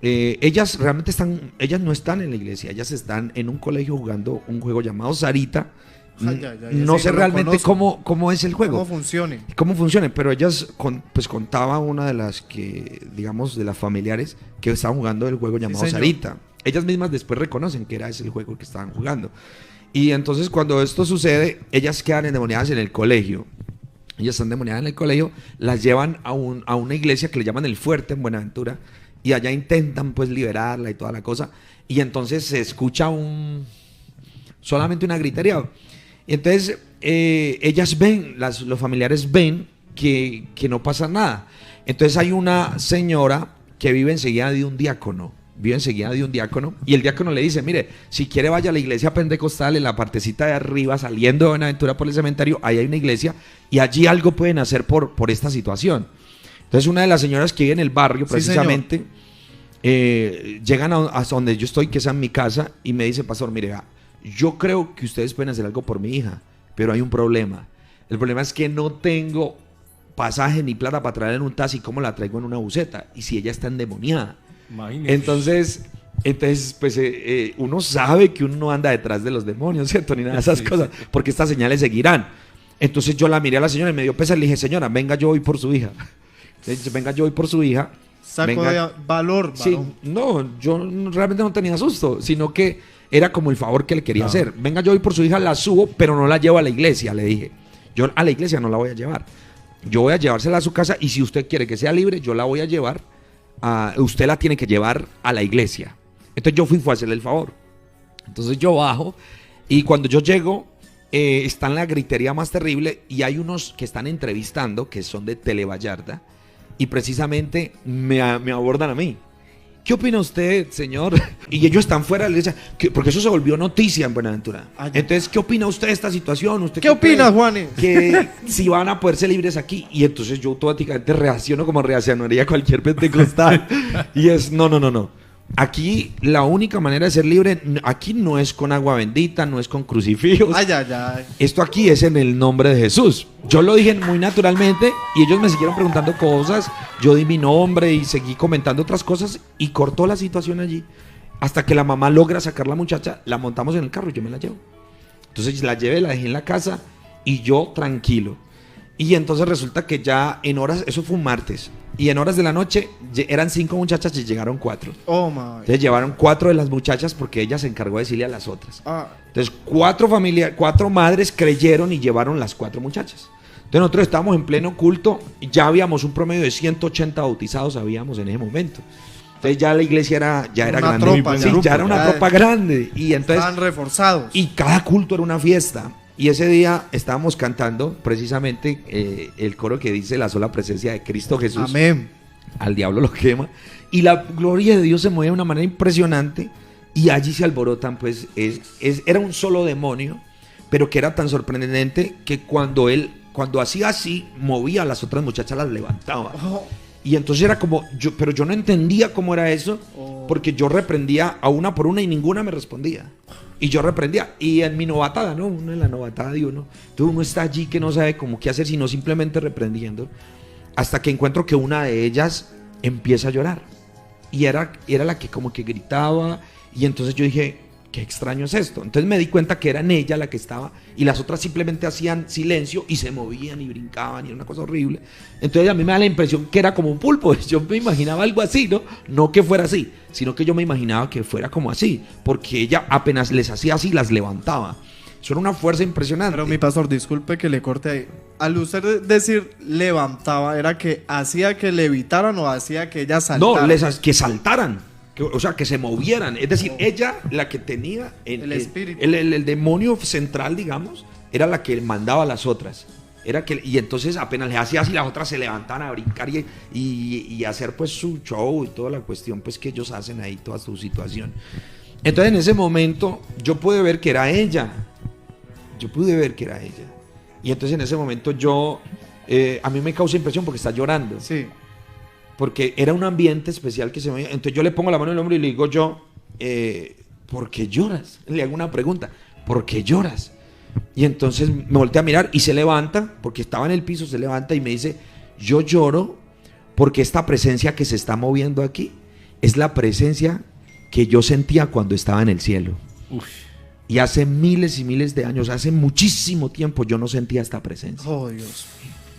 ellas realmente ellas no están en la iglesia, ellas están en un colegio jugando un juego llamado Sarita. No sé realmente cómo es el juego. Cómo funcione, pero ellas pues contaba una de las que, digamos, de las familiares que estaban jugando el juego llamado Sarita. Ellas mismas después reconocen que era ese el juego que estaban jugando. Y entonces cuando esto sucede, ellas quedan endemoniadas en el colegio. Ellas están endemoniadas en el colegio, las llevan a una iglesia que le llaman El Fuerte en Buenaventura, y allá intentan pues liberarla y toda la cosa, y entonces se escucha solamente una gritería. Y entonces ellas ven, los familiares ven que no pasa nada. Entonces hay una señora que vive enseguida de un diácono, y el diácono le dice, mire, si quiere vaya a la iglesia pentecostal, en la partecita de arriba, saliendo de Buenaventura por el cementerio, ahí hay una iglesia, y allí algo pueden hacer por esta situación. Entonces una de las señoras que vive en el barrio, precisamente, llegan hasta donde yo estoy, que es en mi casa, y me dice, pastor, mire, yo creo que ustedes pueden hacer algo por mi hija, pero hay un problema. El problema es que no tengo pasaje ni plata para traerla en un taxi, ¿cómo la traigo en una buseta? Y si ella está endemoniada. Imagínate. Entonces pues uno sabe que uno no anda detrás de los demonios, ¿cierto? Ni nada de esas cosas, porque estas señales seguirán. Entonces yo la miré a la señora y me dio pesar, le dije, señora, venga, yo voy por su hija. Venga, yo voy por su hija. Saco de valor. Sí, no, yo realmente no tenía susto, sino que era como el favor que le quería hacer. Venga, yo voy por su hija, la subo, pero no la llevo a la iglesia, le dije. Yo a la iglesia no la voy a llevar. Yo voy a llevársela a su casa, y si usted quiere que sea libre, yo la voy a llevar. Usted la tiene que llevar a la iglesia. Entonces yo fui a hacerle el favor. Entonces yo bajo, y cuando yo llego, está en la gritería más terrible, y hay unos que están entrevistando, que son de Televallarta, y precisamente me abordan a mí. ¿Qué opina usted, señor? Y ellos están fuera de la iglesia, porque eso se volvió noticia en Buenaventura. Entonces, ¿qué opina usted de esta situación? ¿Usted ¿Qué opina, Juanes? Que si van a poder ser libres aquí. Y entonces yo automáticamente reacciono como reaccionaría cualquier pentecostal. Y es, no. Aquí la única manera de ser libre, aquí no es con agua bendita, no es con crucifijos. Ay. Esto aquí es en el nombre de Jesús. Yo lo dije muy naturalmente, y ellos me siguieron preguntando cosas. Yo di mi nombre y seguí comentando otras cosas, y cortó la situación allí. Hasta que la mamá logra sacar a la muchacha, la montamos en el carro y yo me la llevo. Entonces la llevé, la dejé en la casa, y yo tranquilo. Y entonces resulta que ya en horas, eso fue un martes, y en horas de la noche eran 5 muchachas y llegaron 4. Entonces llevaron 4 de las muchachas, porque ella se encargó de decirle a las otras. Entonces 4 madres creyeron y llevaron las 4 muchachas. Entonces nosotros estábamos en pleno culto, y ya habíamos un promedio de 180 bautizados habíamos en ese momento. Entonces ya la iglesia ya era grande. Ya era una tropa grande. Y entonces estaban reforzados. Y cada culto era una fiesta. Y ese día estábamos cantando precisamente el coro que dice: la sola presencia de Cristo Jesús. Amén. Al diablo lo quema. Y la gloria de Dios se mueve de una manera impresionante. Y allí se alborotan, pues, era un solo demonio, pero que era tan sorprendente que cuando hacía así, movía a las otras muchachas, las levantaba. Y entonces era como, pero yo no entendía cómo era eso, porque yo reprendía a una por una y ninguna me respondía. Y yo reprendía. Y en mi novatada, ¿no? Uno en la novatada de uno está allí que no sabe cómo qué hacer, sino simplemente reprendiendo. Hasta que encuentro que una de ellas empieza a llorar. Y era la que como que gritaba. Y entonces yo dije, qué extraño es esto. Entonces me di cuenta que era en ella la que estaba, y las otras simplemente hacían silencio y se movían y brincaban, y era una cosa horrible. Entonces a mí me da la impresión que era como un pulpo. Yo me imaginaba algo así, ¿no? No que fuera así, sino que yo me imaginaba que fuera como así, porque ella apenas les hacía así, las levantaba. Eso era una fuerza impresionante. Pero mi pastor, disculpe que le corte ahí. Al usted decir levantaba, ¿era que hacía que levitaran o hacía que ellas saltaran? No, que saltaran. O sea, que se movieran. Es decir, ella, la que tenía el espíritu, el demonio central, digamos, era la que mandaba a las otras. Y entonces apenas le hacía así, las otras se levantaban a brincar y hacer pues su show y toda la cuestión pues que ellos hacen ahí, toda su situación. Entonces en ese momento yo pude ver que era ella. Y entonces en ese momento a mí me causa impresión porque está llorando. Sí. Porque era un ambiente especial que se movía. Entonces yo le pongo la mano en el hombro y le digo ¿por qué lloras? Le hago una pregunta, ¿por qué lloras? Y entonces me voltea a mirar y se levanta, porque estaba en el piso, se levanta y me dice: yo lloro porque esta presencia que se está moviendo aquí es la presencia que yo sentía cuando estaba en el cielo. Uf. Y hace miles y miles de años, hace muchísimo tiempo, yo no sentía esta presencia. Oh, Dios.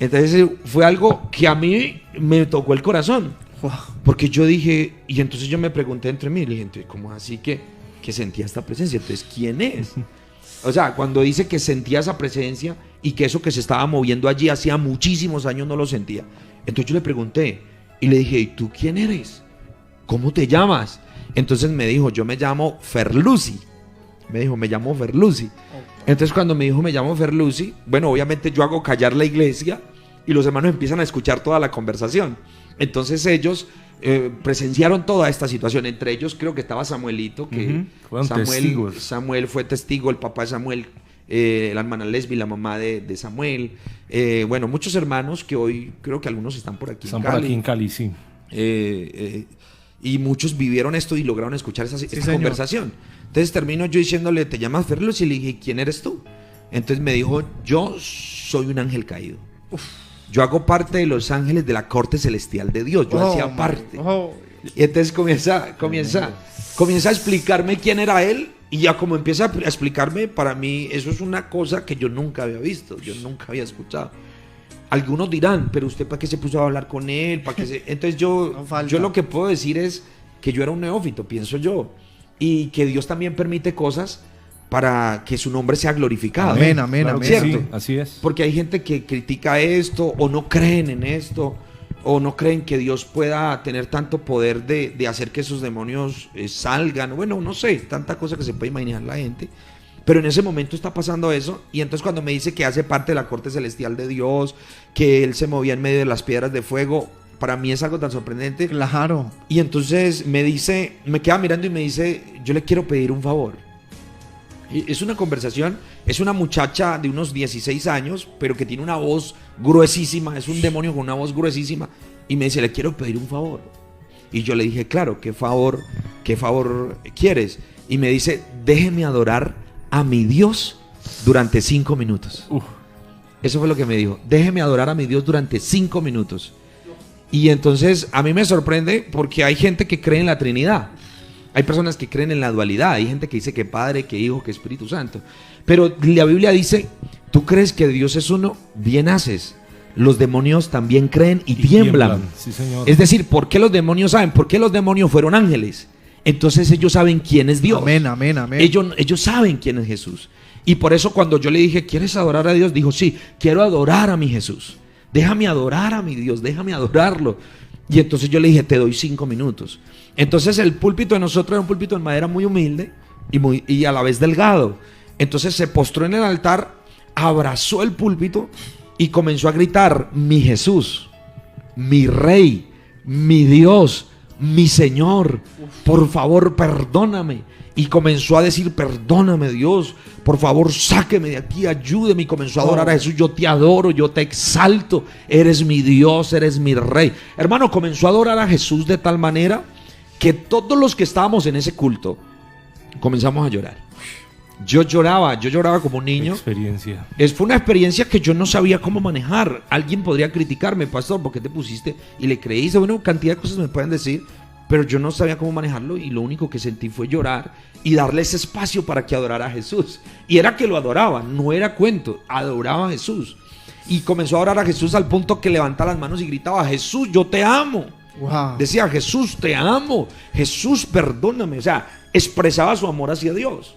Entonces fue algo que a mí me tocó el corazón. Wow. Porque yo dije, y entonces yo me pregunté entre mí, le dije, ¿cómo así que sentía esta presencia? Entonces, ¿quién es? O sea, cuando dice que sentía esa presencia y que eso que se estaba moviendo allí hacía muchísimos años no lo sentía. Entonces yo le pregunté y le dije, ¿y tú quién eres? ¿Cómo te llamas? Entonces me dijo, yo me llamo Ferlusi. Me dijo, me llamo Ferlusi. Entonces cuando me dijo, me llamo Ferlusi, bueno, obviamente yo hago callar la iglesia y los hermanos empiezan a escuchar toda la conversación. Entonces ellos presenciaron toda esta situación. Entre ellos creo que estaba Samuelito, que Samuel fue testigo, el papá de Samuel, la hermana Lesbi, la mamá de Samuel. Bueno, muchos hermanos que hoy creo que algunos están por aquí. Están por aquí en Cali, sí. Y muchos vivieron esto y lograron escuchar esta conversación. Entonces termino yo diciéndole, ¿te llamas Ferlus? Y le dije, ¿quién eres tú? Entonces me dijo, yo soy un ángel caído. Uf. Yo hago parte de los ángeles de la corte celestial de Dios. Yo hacía parte. Y entonces comienza a explicarme quién era él. Y ya como empieza a explicarme, para mí eso es una cosa que yo nunca había visto. Yo nunca había escuchado. Algunos dirán, pero usted ¿para qué se puso a hablar con él? ¿Para qué se...? Entonces yo lo que puedo decir es que yo era un neófito, pienso yo. Y que Dios también permite cosas para que su nombre sea glorificado. Amén, amén, claro, amén. ¿Cierto? Sí, así es. Porque hay gente que critica esto o no creen en esto o no creen que Dios pueda tener tanto poder de hacer que esos demonios salgan. Bueno, no sé, tanta cosa que se puede imaginar la gente. Pero en ese momento está pasando eso. Y entonces cuando me dice que hace parte de la corte celestial de Dios, que él se movía en medio de las piedras de fuego, para mí es algo tan sorprendente. Claro. Y entonces me dice, me queda mirando y me dice, yo le quiero pedir un favor. Y es una conversación, es una muchacha de unos 16 años, pero que tiene una voz gruesísima, es un demonio con una voz gruesísima. Y me dice, le quiero pedir un favor. Y yo le dije, claro, ¿qué favor quieres? Y me dice, déjeme adorar a mi Dios durante 5 minutos. Eso fue lo que me dijo, déjeme adorar a mi Dios durante 5 minutos. Y entonces a mí me sorprende porque hay gente que cree en la Trinidad. Hay personas que creen en la dualidad. Hay gente que dice que Padre, que Hijo, que Espíritu Santo. Pero la Biblia dice, ¿tú crees que Dios es uno? Bien haces. Los demonios también creen y tiemblan. Sí, señor. Es decir, ¿por qué los demonios saben? ¿Por qué los demonios fueron ángeles? Entonces ellos saben quién es Dios. Amén, amén, amén. Ellos saben quién es Jesús. Y por eso cuando yo le dije, ¿quieres adorar a Dios? Dijo, sí, quiero adorar a mi Jesús. Déjame adorar a mi Dios, déjame adorarlo. Y entonces yo le dije, te doy 5 minutos. Entonces el púlpito de nosotros era un púlpito en madera muy humilde y a la vez delgado. Entonces se postró en el altar, abrazó el púlpito y comenzó a gritar, mi Jesús, mi Rey, mi Dios, mi Señor, por favor perdóname. Y comenzó a decir, perdóname Dios, por favor sáqueme de aquí, ayúdeme. Y comenzó a adorar a Jesús, yo te adoro, yo te exalto, eres mi Dios, eres mi Rey. Hermano, comenzó a adorar a Jesús de tal manera que todos los que estábamos en ese culto comenzamos a llorar. Yo lloraba como un niño. Experiencia. Fue una experiencia que yo no sabía cómo manejar. Alguien podría criticarme, pastor, ¿por qué te pusiste y le creíste? Bueno, cantidad de cosas me pueden decir, pero yo no sabía cómo manejarlo y lo único que sentí fue llorar y darle ese espacio para que adorara a Jesús. Y era que lo adoraba, no era cuento, adoraba a Jesús. Y comenzó a adorar a Jesús al punto que levantaba las manos y gritaba, Jesús, yo te amo. Wow. Decía, Jesús, te amo. Jesús, perdóname. O sea, expresaba su amor hacia Dios.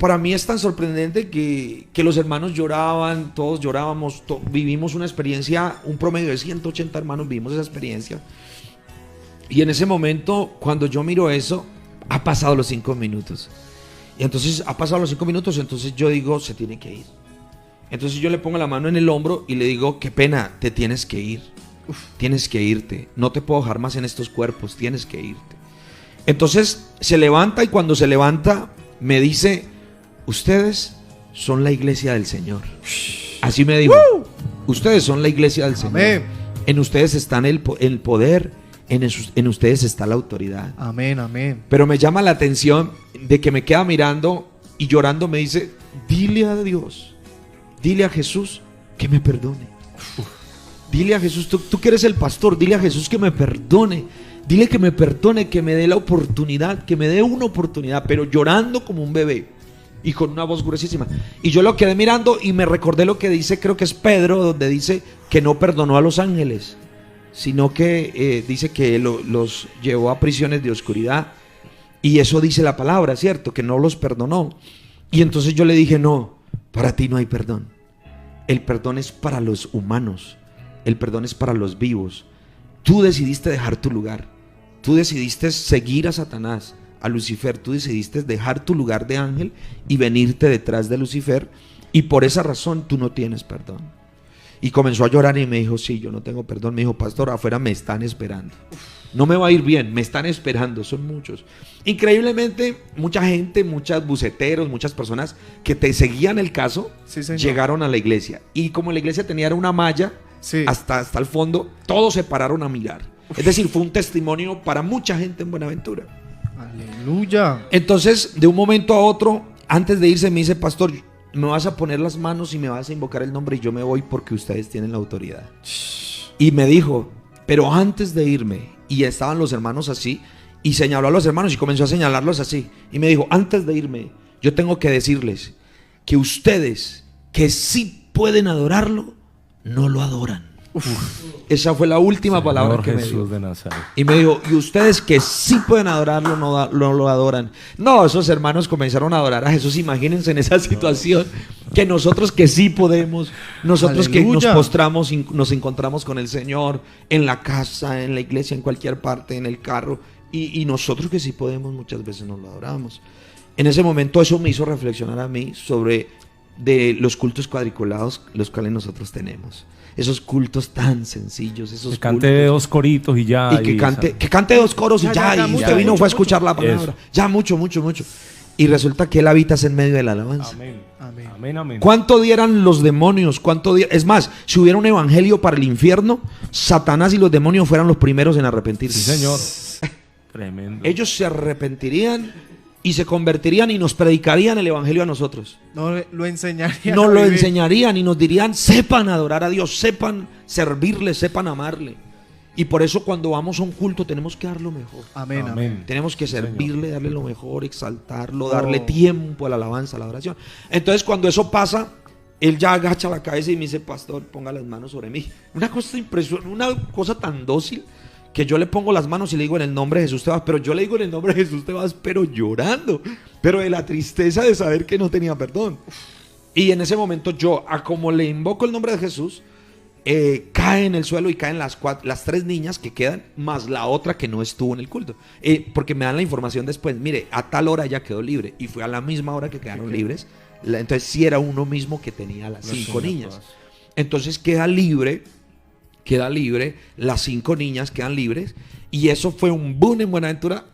Para mí es tan sorprendente que los hermanos lloraban, todos llorábamos, vivimos una experiencia, un promedio de 180 hermanos vivimos esa experiencia. Y en ese momento, cuando yo miro eso, ha pasado los 5 minutos. Y entonces, ha pasado los 5 minutos, entonces yo digo, se tiene que ir. Entonces yo le pongo la mano en el hombro y le digo, qué pena, te tienes que ir. Tienes que irte, no te puedo dejar más en estos cuerpos, tienes que irte. Entonces se levanta y cuando se levanta me dice, ustedes son la iglesia del Señor. Así me dijo, ustedes son la iglesia del Señor. Amén. En ustedes está el poder, en ustedes está la autoridad. Amén, amén. Pero me llama la atención de que me queda mirando y llorando me dice, dile a Dios, dile a Jesús que me perdone. Dile a Jesús, tú que eres el pastor, dile a Jesús que me perdone. Dile que me perdone, que me dé la oportunidad, que me dé una oportunidad, pero llorando como un bebé y con una voz gruesísima. Y yo lo quedé mirando y me recordé lo que dice, creo que es Pedro, donde dice que no perdonó a los ángeles, sino que dice que los llevó a prisiones de oscuridad. Y eso dice la palabra, ¿cierto? Que no los perdonó. Y entonces yo le dije, no, para ti no hay perdón. El perdón es para los humanos. El perdón es para los vivos. Tú decidiste dejar tu lugar. Tú decidiste seguir a Satanás, a Lucifer. Tú decidiste dejar tu lugar de ángel y venirte detrás de Lucifer. Y por esa razón tú no tienes perdón. Y comenzó a llorar y me dijo, sí, yo no tengo perdón. Me dijo, pastor, afuera me están esperando. No me va a ir bien, me están esperando, son muchos. Increíblemente, mucha gente, muchos buceteros, muchas personas que te seguían el caso, sí, llegaron a la iglesia. Y como la iglesia tenía una malla, sí, hasta el fondo, todos se pararon a mirar. Es decir, fue un testimonio para mucha gente en Buenaventura. Aleluya. Entonces, de un momento a otro, antes de irse me dice, pastor, me vas a poner las manos y me vas a invocar el nombre y yo me voy porque ustedes tienen la autoridad. Y me dijo, pero antes de irme, y estaban los hermanos así, y señaló a los hermanos y comenzó a señalarlos así, y me dijo, antes de irme, yo tengo que decirles que ustedes que sí pueden adorarlo, no lo adoran. Esa fue la última Señor palabra que Jesús me dijo. De Nazaret. Y me dijo, y ustedes que sí pueden adorarlo, no lo adoran. No, esos hermanos comenzaron a adorar a Jesús. Imagínense en esa situación, que nosotros que sí podemos, nosotros Aleluya. Que nos postramos y nos encontramos con el Señor en la casa, en la iglesia, en cualquier parte, en el carro, y nosotros que sí podemos, muchas veces no lo adoramos. En ese momento eso me hizo reflexionar a mí sobre de los cultos cuadriculados, los cuales nosotros tenemos. Esos cultos tan sencillos, esos que cante cultos, 2 coritos y ya. Y que cante 2 coros y ya. Y usted vino fue a escuchar la palabra. Eso. Ya, mucho. Y resulta que él habita en medio de la alabanza. Amén. ¿Cuánto dieran los demonios? Es más, si hubiera un evangelio para el infierno, Satanás y los demonios fueran los primeros en arrepentirse. Sí, señor. Tremendo. Ellos se arrepentirían y se convertirían y nos predicarían el evangelio a nosotros. No lo enseñarían. Nos lo enseñarían y nos dirían, sepan adorar a Dios, sepan servirle, sepan amarle. Y por eso cuando vamos a un culto tenemos que dar lo mejor. Amén. Tenemos que servirle, darle lo mejor, exaltarlo, darle tiempo a la alabanza, a la oración. Entonces cuando eso pasa, él ya agacha la cabeza y me dice, pastor, ponga las manos sobre mí. Una cosa impresionante, una cosa tan dócil, que yo le pongo las manos y le digo en el nombre de Jesús te vas, pero yo le digo en el nombre de Jesús te vas, pero llorando, pero de la tristeza de saber que no tenía perdón. Y en ese momento yo, como le invoco el nombre de Jesús, cae en el suelo y caen las 3 niñas que quedan, más la otra que no estuvo en el culto. Porque me dan la información después, mire, a tal hora ella quedó libre, y fue a la misma hora que quedaron libres. Entonces sí era uno mismo que tenía las 5 niñas. Entonces queda libre, las 5 niñas quedan libres, y eso fue un boom en Buenaventura.